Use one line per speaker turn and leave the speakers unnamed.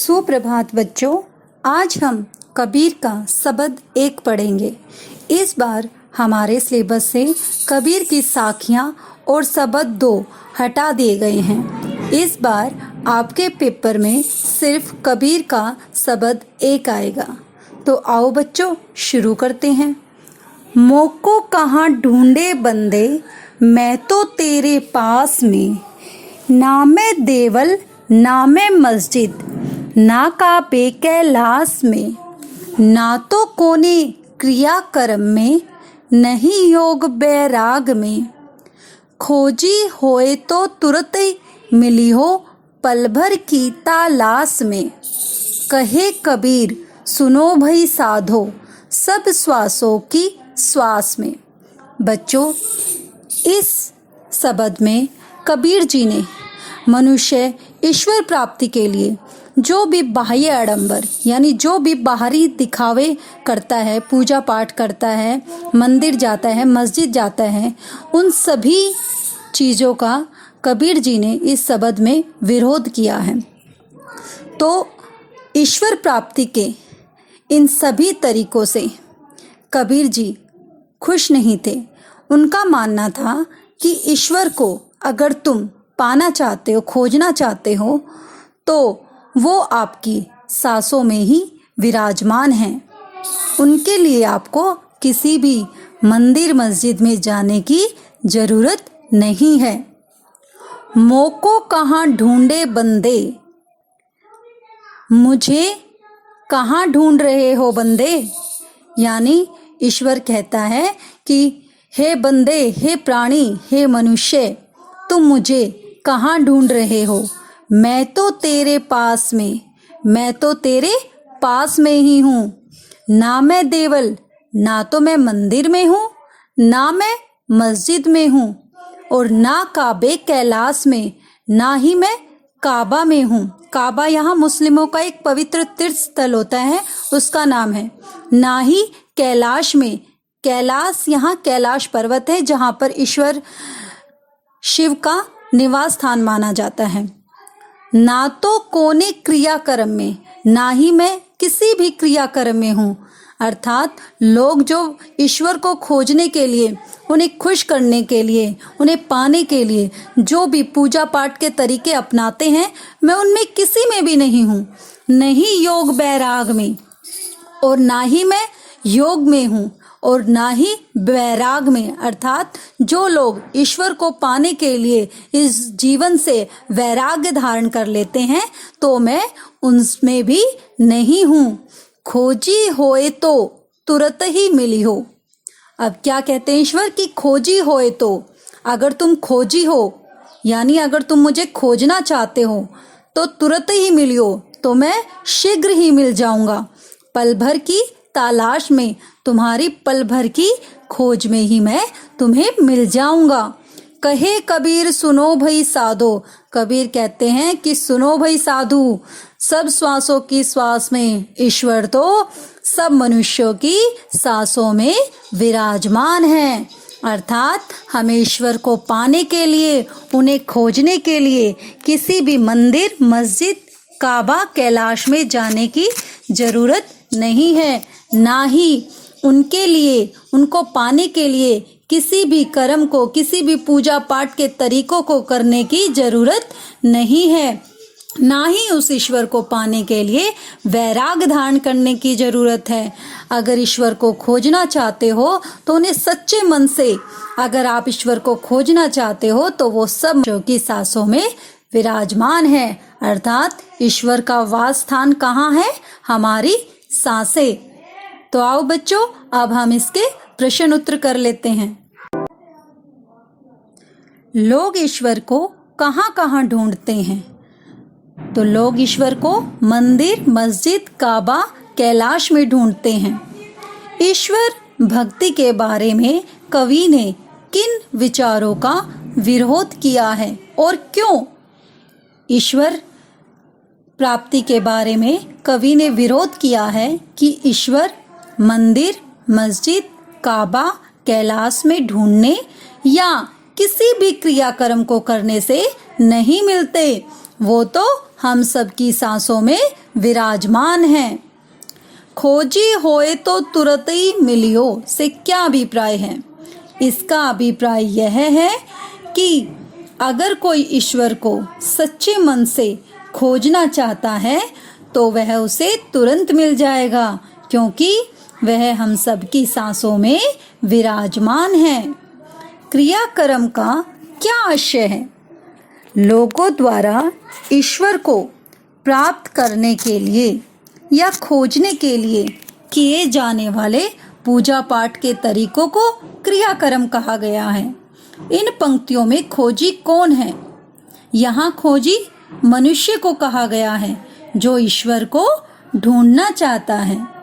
सुप्रभात बच्चों, आज हम कबीर का सबद 1 पढ़ेंगे। इस बार हमारे सिलेबस से कबीर की साखियाँ और सबद 2 हटा दिए गए हैं। इस बार आपके पेपर में सिर्फ कबीर का सबद 1 आएगा। तो आओ बच्चों शुरू करते हैं। मोको कहाँ ढूंढे बंदे, मैं तो तेरे पास में, ना मैं देवल ना मैं मस्जिद, ना काबे कैलाश में, ना तो कोने क्रिया कर्म में, नहीं योग बैराग में, खोजी होए तो तुरत मिली हो पल भर की तलाश में। कहे कबीर सुनो भई साधो, सब श्वासों की श्वास में। बच्चों, इस सबद में कबीर जी ने मनुष्य ईश्वर प्राप्ति के लिए जो भी बाह्य आडंबर यानी जो भी बाहरी दिखावे करता है, पूजा पाठ करता है, मंदिर जाता है, मस्जिद जाता है, उन सभी चीज़ों का कबीर जी ने इस सबद में विरोध किया है। तो ईश्वर प्राप्ति के इन सभी तरीकों से कबीर जी खुश नहीं थे। उनका मानना था कि ईश्वर को अगर तुम पाना चाहते हो, खोजना चाहते हो, तो वो आपकी सांसों में ही विराजमान हैं। उनके लिए आपको किसी भी मंदिर मस्जिद में जाने की ज़रूरत नहीं है। मोको कहाँ ढूंढे बंदे, मुझे कहाँ ढूंढ रहे हो बंदे। यानी ईश्वर कहता है कि हे बंदे, हे प्राणी, हे मनुष्य, तुम मुझे कहाँ ढूंढ रहे हो। मैं तो तेरे पास में, मैं तो तेरे पास में ही हूँ। ना मैं देवल, ना तो मैं मंदिर में हूँ, ना मैं मस्जिद में हूँ, और ना काबे कैलाश में, ना ही मैं काबा में हूँ। काबा यहाँ मुस्लिमों का एक पवित्र तीर्थ स्थल होता है, उसका नाम है। ना ही कैलाश में, कैलाश यहाँ कैलाश पर्वत है जहाँ पर ईश्वर शिव का निवास स्थान माना जाता है। ना तो कोने क्रियाक्रम में, ना ही मैं किसी भी क्रियाक्रम में हूँ। अर्थात लोग जो ईश्वर को खोजने के लिए, उन्हें खुश करने के लिए, उन्हें पाने के लिए जो भी पूजा पाठ के तरीके अपनाते हैं, मैं उनमें किसी में भी नहीं हूँ। नहीं योग बैराग में, और ना ही मैं योग में हूँ, और ना ही वैराग में। अर्थात जो लोग ईश्वर को पाने के लिए इस जीवन से वैराग्य धारण कर लेते हैं, तो मैं उनमें भी नहीं हूँ। खोजी होए तो तुरंत ही मिली हो। अब क्या कहते हैं ईश्वर की खोजी होए तो, अगर तुम खोजी हो यानी अगर तुम मुझे खोजना चाहते हो तो तुरंत ही मिली हो, तो मैं शीघ्र ही मिल जाऊंगा। पल भर की तलाश में, तुम्हारी पल भर की खोज में ही मैं तुम्हें मिल जाऊंगा। कहे कबीर सुनो भई साधो, कबीर कहते हैं कि सुनो भई साधु, सब श्वासों की श्वास में ईश्वर तो सब मनुष्यों की सांसों में विराजमान है। अर्थात हमें ईश्वर को पाने के लिए, उन्हें खोजने के लिए किसी भी मंदिर, मस्जिद, काबा, कैलाश में जाने की जरूरत नहीं है। ना ही उनके लिए, उनको पाने के लिए किसी भी कर्म को, किसी भी पूजा पाठ के तरीकों को करने की जरूरत नहीं है। ना ही उस ईश्वर को पाने के लिए वैराग धारण करने की जरूरत है। अगर ईश्वर को खोजना चाहते हो तो उन्हें सच्चे मन से, अगर आप ईश्वर को खोजना चाहते हो तो वो सब की सांसों में विराजमान है। अर्थात ईश्वर का वास स्थान कहाँ है? हमारी सांसें। तो आओ बच्चों, अब हम इसके प्रश्न उत्तर कर लेते हैं। लोग ईश्वर को कहाँ कहाँ ढूंढते हैं? तो लोग ईश्वर को मंदिर, मस्जिद, काबा, कैलाश में ढूंढते हैं। ईश्वर भक्ति के बारे में कवि ने किन विचारों का विरोध किया है और क्यों? ईश्वर प्राप्ति के बारे में कवि ने विरोध किया है कि ईश्वर मंदिर, मस्जिद, काबा, कैलाश में ढूंढने या किसी भी क्रियाक्रम को करने से नहीं मिलते। वो तो हम सबकी सांसों में विराजमान है। खोजी होए तो तुरंत ही मिलियो से क्या अभिप्राय है? इसका अभिप्राय यह है कि अगर कोई ईश्वर को सच्चे मन से खोजना चाहता है तो वह उसे तुरंत मिल जाएगा, क्योंकि वह हम सबकी सांसों में विराजमान है। क्रियाकर्म का क्या आशय है? लोगों द्वारा ईश्वर को प्राप्त करने के लिए या खोजने के लिए किए जाने वाले पूजा पाठ के तरीकों को क्रियाकर्म कहा गया है। इन पंक्तियों में खोजी कौन है? यहाँ खोजी मनुष्य को कहा गया है जो ईश्वर को ढूंढना चाहता है।